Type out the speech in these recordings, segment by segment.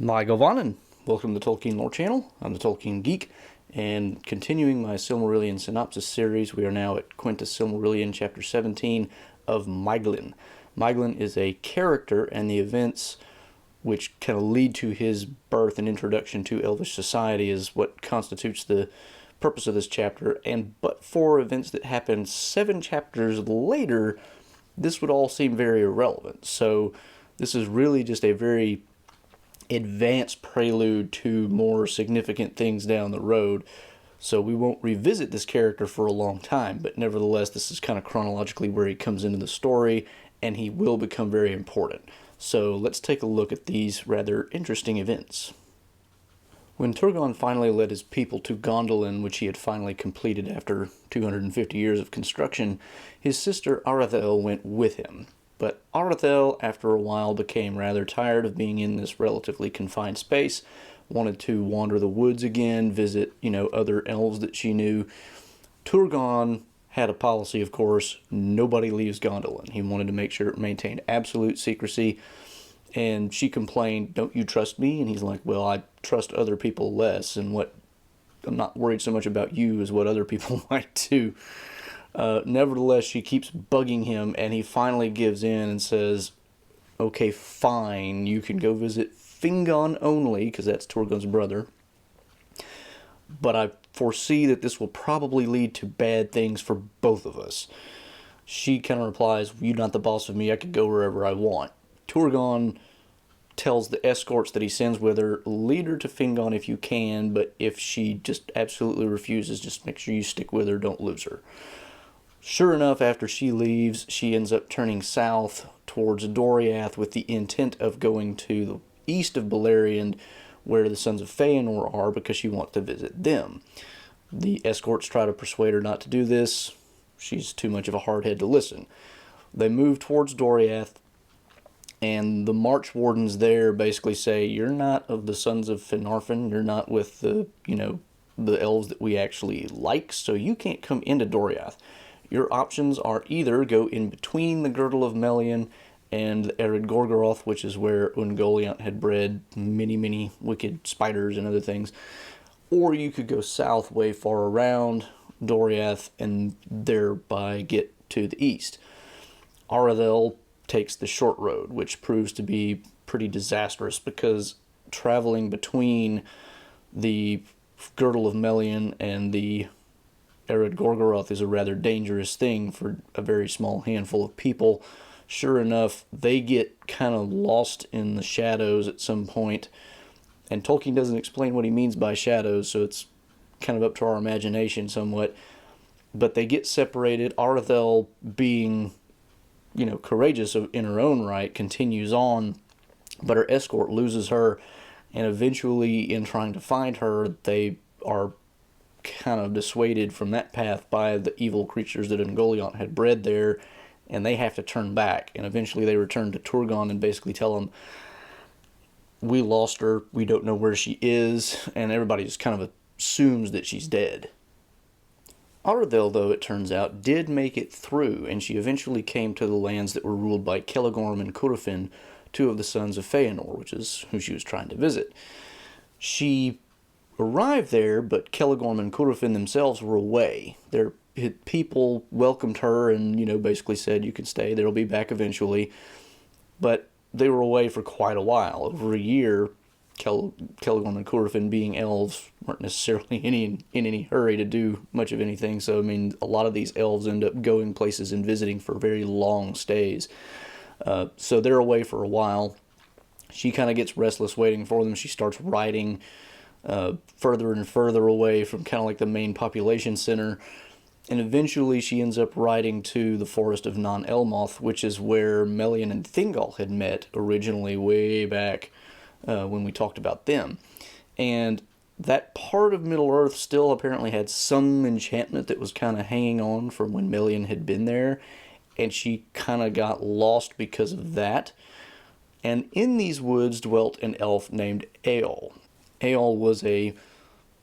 Maeglin, welcome to the Tolkien Lore Channel. I'm the Tolkien Geek, and continuing my Silmarillion Synopsis series, we are now at Quintus Silmarillion, Chapter 17 of Maeglin. Maeglin is a character, and the events which kind of lead to his birth and introduction to Elvish society is what constitutes the purpose of this chapter, and but for events that happened 7 chapters later, this would all seem very irrelevant. So this is really just a very advanced prelude to more significant things down the road. So we won't revisit this character for a long time, but nevertheless, this is kind of chronologically where he comes into the story, and he will become very important. So let's take a look at these rather interesting events. When Turgon finally led his people to Gondolin, which he had finally completed after 250 years of construction, his sister Arathel went with him. But Arathel, after a while, became rather tired of being in this relatively confined space, wanted to wander the woods again, visit, other elves that she knew. Turgon had a policy, of course, nobody leaves Gondolin. He wanted to make sure it maintained absolute secrecy. And she complained, "Don't you trust me?" And he's like, "Well, I trust other people less, and what I'm not worried so much about you as what other people might do." Nevertheless, she keeps bugging him, and he finally gives in and says, "Okay, fine, you can go visit Fingon only," because that's Turgon's brother. "But I foresee that this will probably lead to bad things for both of us." She kind of replies, "You're not the boss of me, I can go wherever I want." Turgon tells the escorts that he sends with her, "Lead her to Fingon if you can, but if she just absolutely refuses, just make sure you stick with her, don't lose her." Sure enough, after she leaves, she ends up turning south towards Doriath with the intent of going to the east of Beleriand, where the Sons of Feanor are, because she wants to visit them. The escorts try to persuade her not to do this. She's too much of a hardhead to listen. They move towards Doriath, and the March Wardens there basically say, "You're not of the Sons of Finarfin, you're not with the elves that we actually like, so you can't come into Doriath. Your options are either go in between the Girdle of Melian and Ered Gorgoroth, which is where Ungoliant had bred many wicked spiders and other things, or you could go south way far around Doriath and thereby get to the east." Arathel takes the short road, which proves to be pretty disastrous because traveling between the Girdle of Melian and the Ered Gorgoroth is a rather dangerous thing for a very small handful of people. Sure enough, they get kind of lost in the shadows at some point, and Tolkien doesn't explain what he means by shadows, so it's kind of up to our imagination somewhat. But they get separated. Arathel, being courageous in her own right, continues on, but her escort loses her, and eventually, in trying to find her, they are kind of dissuaded from that path by the evil creatures that Ungoliant had bred there, and they have to turn back, and eventually they return to Turgon and basically tell him, "We lost her, we don't know where she is," and everybody just kind of assumes that she's dead. Arathel, though, it turns out, did make it through, and she eventually came to the lands that were ruled by Celegorm and Curufin, two of the Sons of Feanor, which is who she was trying to visit. She arrived there, but Celegorm and Curufin themselves were away. Their people welcomed her and, basically said, "You can stay, they'll be back eventually." But they were away for quite a while, over a year. Celegorm and Curufin, being elves, weren't necessarily in any hurry to do much of anything. So, a lot of these elves end up going places and visiting for very long stays. So they're away for a while. She kind of gets restless waiting for them. She starts riding further and further away from kind of like the main population center. And eventually she ends up riding to the forest of Non-Elmoth, which is where Melian and Thingol had met originally way back when we talked about them. And that part of Middle-earth still apparently had some enchantment that was kind of hanging on from when Melian had been there, and she kind of got lost because of that. And in these woods dwelt an elf named Eol. Eol was a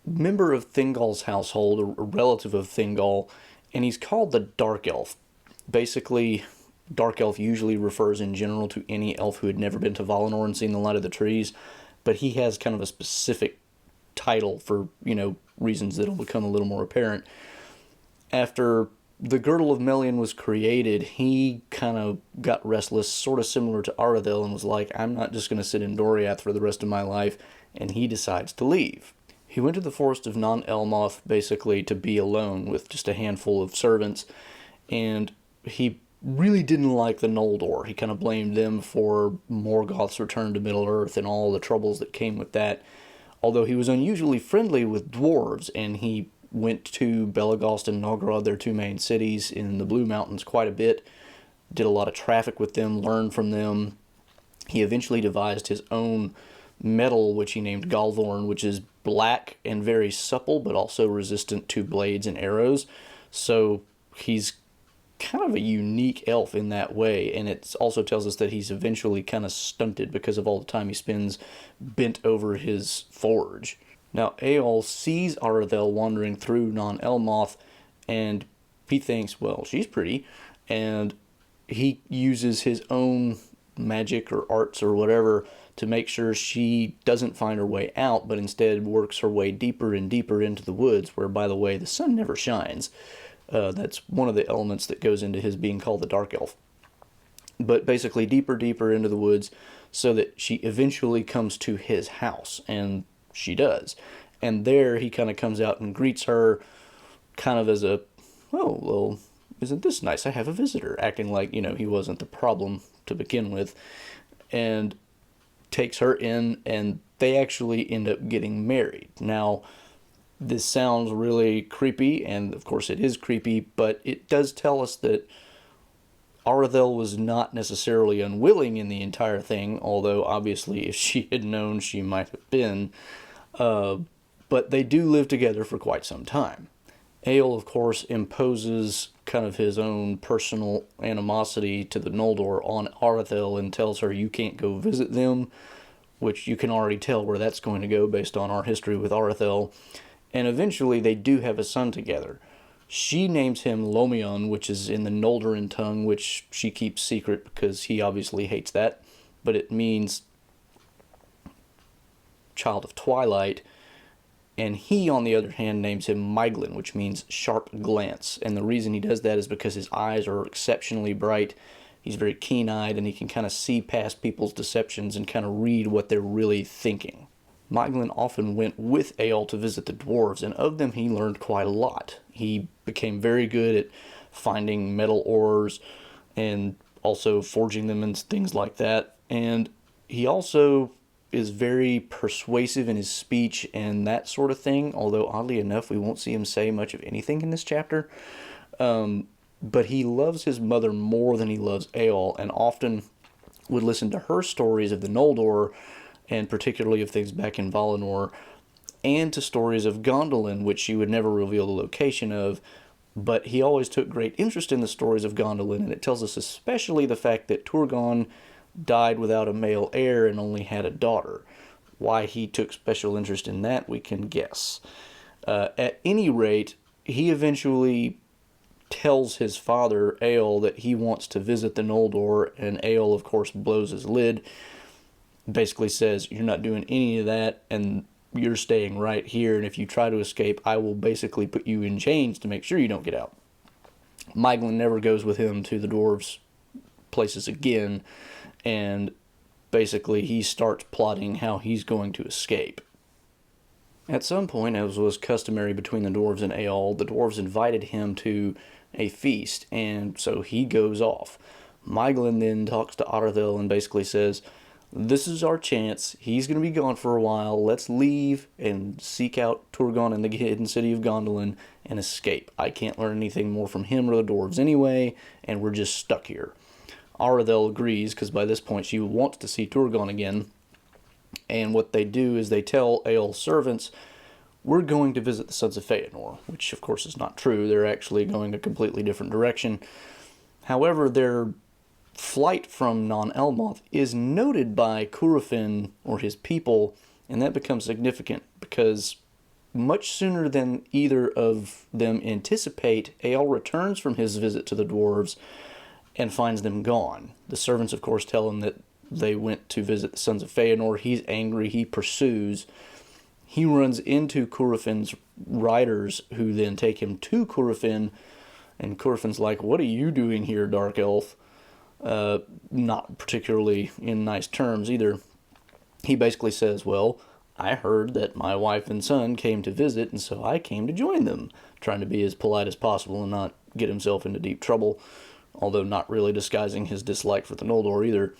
member of Thingol's household, a relative of Thingol, and he's called the Dark Elf. Basically, Dark Elf usually refers in general to any elf who had never been to Valinor and seen the light of the trees. but he has kind of a specific title for, reasons that'll become a little more apparent. After the Girdle of Melian was created, he kind of got restless, sort of similar to Aradel, and was like, I'm not just going to sit in Doriath for the rest of my life, and he decides to leave. He went to the forest of Non-Elmoth, basically, to be alone with just a handful of servants, and he really didn't like the Noldor. He kind of blamed them for Morgoth's return to Middle-earth and all the troubles that came with that, although he was unusually friendly with dwarves, and he went to Belegost and Nogrod, their two main cities in the Blue Mountains, quite a bit, did a lot of traffic with them, learned from them. He eventually devised his own metal, which he named Galvorn, which is black and very supple, but also resistant to blades and arrows. So he's kind of a unique elf in that way, and it also tells us that he's eventually kind of stunted because of all the time he spends bent over his forge. Now, Eol sees Aradel wandering through Non-Elmoth, and he thinks, well, she's pretty, and he uses his own magic or arts or whatever to make sure she doesn't find her way out, but instead works her way deeper and deeper into the woods, where, by the way, the sun never shines. That's one of the elements that goes into his being called the Dark Elf. But basically deeper into the woods so that she eventually comes to his house, and she does. And there he kind of comes out and greets her kind of as a, oh, well, isn't this nice? I have a visitor, acting like, he wasn't the problem to begin with, and takes her in, and they actually end up getting married. Now, this sounds really creepy, and of course it is creepy, but it does tell us that Aradel was not necessarily unwilling in the entire thing, although obviously if she had known, she might have been. But they do live together for quite some time. Eol, of course, imposes kind of his own personal animosity to the Noldor on Aradel and tells her you can't go visit them, which you can already tell where that's going to go based on our history with Aradel. And eventually they do have a son together. She names him Lomion, which is in the Noldoran tongue, which she keeps secret because he obviously hates that. But it means child of twilight. And he, on the other hand, names him Maeglin, which means sharp glance. And the reason he does that is because his eyes are exceptionally bright. He's very keen-eyed, and he can kind of see past people's deceptions and kind of read what they're really thinking. Maeglin often went with Eol to visit the dwarves, and of them he learned quite a lot. He became very good at finding metal ores and also forging them and things like that. And he also is very persuasive in his speech and that sort of thing, although oddly enough we won't see him say much of anything in this chapter. But he loves his mother more than he loves Eol, and often would listen to her stories of the Noldor, and particularly of things back in Valinor, and to stories of Gondolin, which she would never reveal the location of, but he always took great interest in the stories of Gondolin, and it tells us especially the fact that Turgon died without a male heir and only had a daughter. Why he took special interest in that, we can guess. At any rate, he eventually tells his father, Eol, that he wants to visit the Noldor, and Eol, of course, blows his lid. Basically says, you're not doing any of that, and you're staying right here, and if you try to escape, I will basically put you in chains to make sure you don't get out. Maeglin never goes with him to the dwarves' places again, and basically he starts plotting how he's going to escape. At some point, as was customary between the dwarves and Eol, the dwarves invited him to a feast, and so he goes off. Maeglin then talks to Aradel and basically says, this is our chance. He's going to be gone for a while. Let's leave and seek out Turgon in the hidden city of Gondolin and escape. I can't learn anything more from him or the dwarves anyway, and we're just stuck here. Aradel agrees, because by this point she wants to see Turgon again. And what they do is they tell Eol's servants, we're going to visit the sons of Feanor, which of course is not true. They're actually going a completely different direction. However, their flight from Non-Elmoth is noted by Curufin, or his people, and that becomes significant because much sooner than either of them anticipate, Eol returns from his visit to the dwarves and finds them gone. The servants, of course, tell him that they went to visit the sons of Feanor. He's angry. He pursues. He runs into Curufin's riders, who then take him to Curufin. And Curufin's like, "What are you doing here, Dark Elf?" Not particularly in nice terms either. He basically says, "Well, I heard that my wife and son came to visit, and so I came to join them," trying to be as polite as possible and not get himself into deep trouble, although not really disguising his dislike for the Noldor either.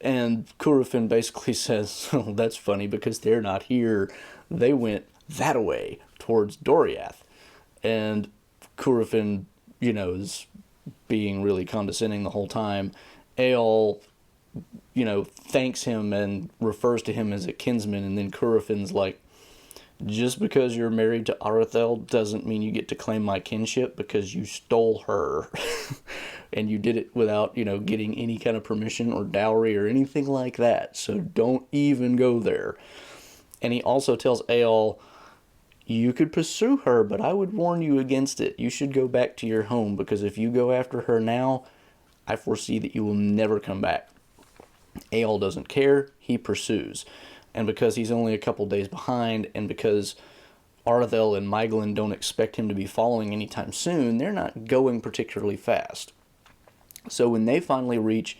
And Curufin basically says, "Oh, that's funny because they're not here. They went that way towards Doriath." And Curufin, is being really condescending the whole time. Eol, thanks him and refers to him as a kinsman, and then Curufin's like, "Just because you're married to Arathel doesn't mean you get to claim my kinship because you stole her." And you did it without, getting any kind of permission or dowry or anything like that. So don't even go there. And he also tells Eol, "You could pursue her, but I would warn you against it. You should go back to your home, because if you go after her now, I foresee that you will never come back." Eol doesn't care. He pursues. And because he's only a couple days behind, and because Arathel and Maeglin don't expect him to be following anytime soon, they're not going particularly fast. So when they finally reach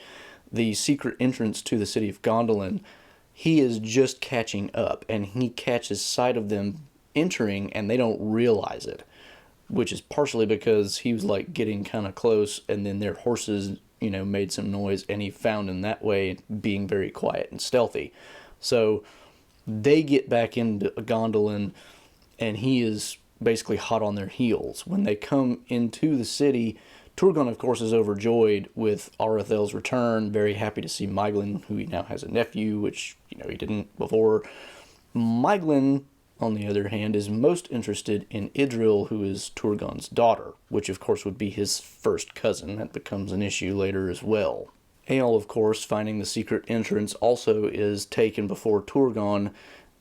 the secret entrance to the city of Gondolin, he is just catching up, and he catches sight of them entering, and they don't realize it, which is partially because he was like getting kind of close, and then their horses, made some noise, and he found in that way being very quiet and stealthy. So they get back into Gondolin, and he is basically hot on their heels. When they come into the city, Turgon, of course, is overjoyed with Arathel's return, very happy to see Maeglin, who he now has a nephew, which, he didn't before. Maeglin, on the other hand, is most interested in Idril, who is Turgon's daughter, which, of course, would be his first cousin. That becomes an issue later as well. Eol, of course, finding the secret entrance, also is taken before Turgon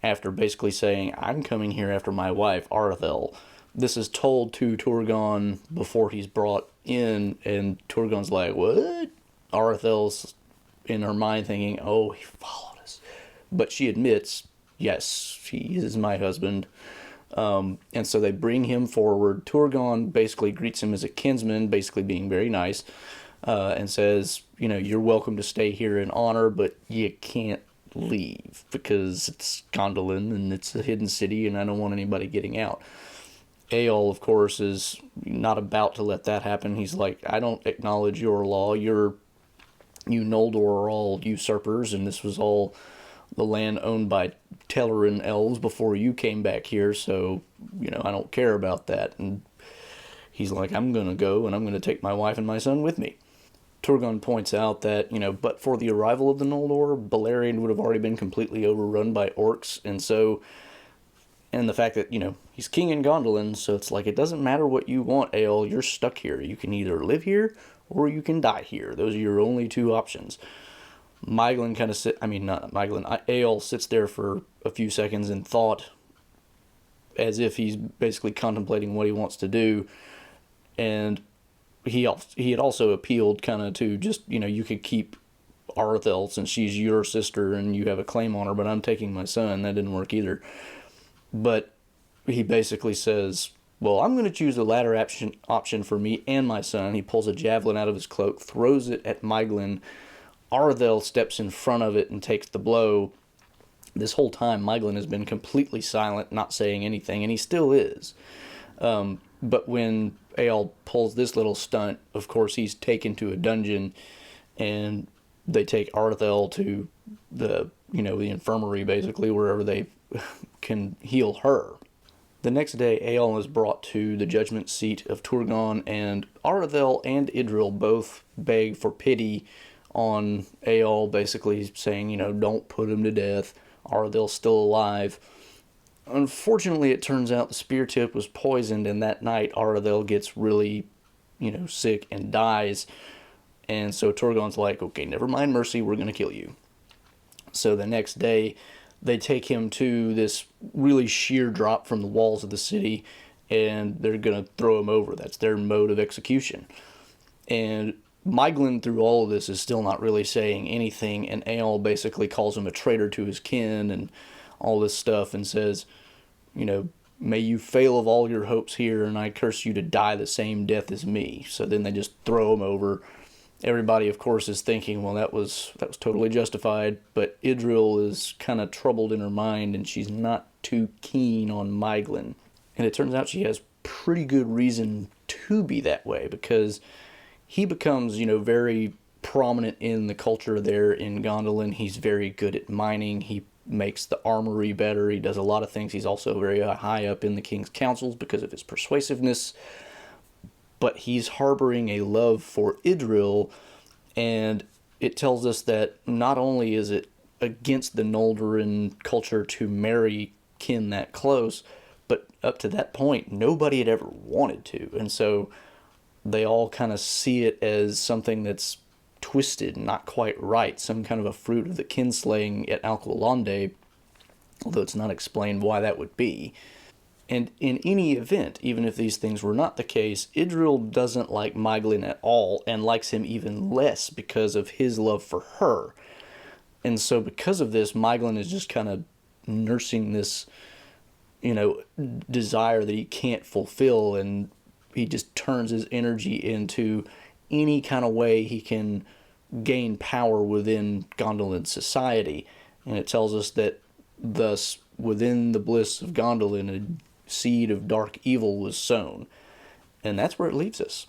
after basically saying, "I'm coming here after my wife, Arathel." This is told to Turgon before he's brought in, and Turgon's like, "What?" Arathel's in her mind thinking, "Oh, he followed us." But she admits, "Yes, he is my husband." And so they bring him forward. Turgon basically greets him as a kinsman, basically being very nice, and says, "You're welcome to stay here in honor, but you can't leave because it's Gondolin and it's a hidden city, and I don't want anybody getting out." Eol, of course, is not about to let that happen. He's like, "I don't acknowledge your law. You Noldor are all usurpers, and this was all the land owned by Telerin elves before you came back here, so, I don't care about that." And he's like, "I'm going to go, and I'm going to take my wife and my son with me." Turgon points out that, but for the arrival of the Noldor, Beleriand would have already been completely overrun by orcs, and the fact that, he's king in Gondolin, so it's like, it doesn't matter what you want, Eol, you're stuck here. You can either live here, or you can die here. Those are your only two options. Maeglin Eol sits there for a few seconds in thought, as if he's basically contemplating what he wants to do, and he had also appealed kind of to just, you could keep Arathel since she's your sister and you have a claim on her, but I'm taking my son. That didn't work either. But he basically says, "Well, I'm going to choose the latter option for me and my son." He pulls a javelin out of his cloak, throws it at Maeglin. Arathel steps in front of it and takes the blow. This whole time, Maeglin has been completely silent, not saying anything, and he still is. But when Eol pulls this little stunt, of course, he's taken to a dungeon, and they take Arathel to the infirmary, basically, wherever they can heal her. The next day, Eol is brought to the judgment seat of Turgon, and Arathel and Idril both beg for pity on Eol, basically saying, don't put him to death. Arathel's still alive. Unfortunately, it turns out the spear tip was poisoned, and that night Arathel gets really, sick and dies. And so Turgon's like, "Okay, never mind mercy, we're going to kill you." So the next day, they take him to this really sheer drop from the walls of the city, and they're going to throw him over. That's their mode of execution. And Maeglin, through all of this, is still not really saying anything, and Eol basically calls him a traitor to his kin and all this stuff, and says, you know, may you fail of all your hopes here, and I curse you to die the same death as me. So then they just throw him over. Everybody, of course, is thinking, well, that was totally justified, but Idril is kind of troubled in her mind, and she's not too keen on Maeglin. And it turns out she has pretty good reason to be that way, because he becomes, very prominent in the culture there in Gondolin. He's very good at mining. He makes the armory better. He does a lot of things. He's also very high up in the king's councils because of his persuasiveness. But he's harboring a love for Idril, and it tells us that not only is it against the Noldorin culture to marry kin that close, but up to that point, nobody had ever wanted to. And so they all kind of see it as something that's twisted, not quite right, some kind of a fruit of the kinslaying at Alqualondë, although it's not explained why that would be. And in any event, even if these things were not the case, Idril doesn't like Maeglin at all, and likes him even less because of his love for her. And so because of this, Maeglin is just kind of nursing this, desire that he can't fulfill, and he just turns his energy into any kind of way he can gain power within Gondolin society. And it tells us that thus, within the bliss of Gondolin, a seed of dark evil was sown. And that's where it leaves us.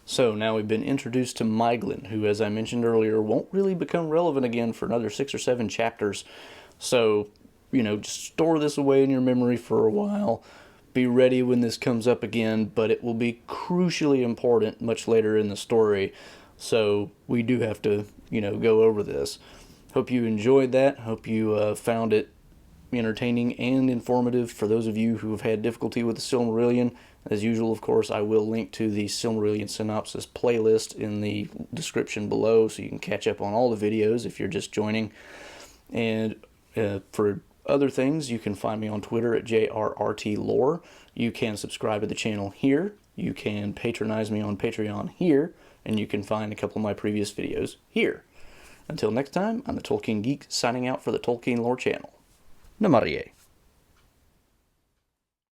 So now we've been introduced to Maeglin, who, as I mentioned earlier, won't really become relevant again for another 6 or 7 chapters. So, just store this away in your memory for a while. Be ready when this comes up again, but it will be crucially important much later in the story. So we do have to, go over this. Hope you enjoyed that. Hope you found it entertaining and informative for those of you who have had difficulty with the Silmarillion. As usual, of course, I will link to the Silmarillion Synopsis playlist in the description below, so you can catch up on all the videos if you're just joining. And for other things, you can find me on Twitter at JRRTLore. You can subscribe to the channel here. You can patronize me on Patreon here. And you can find a couple of my previous videos here. Until next time, I'm the Tolkien Geek, signing out for the Tolkien Lore channel. Namarie.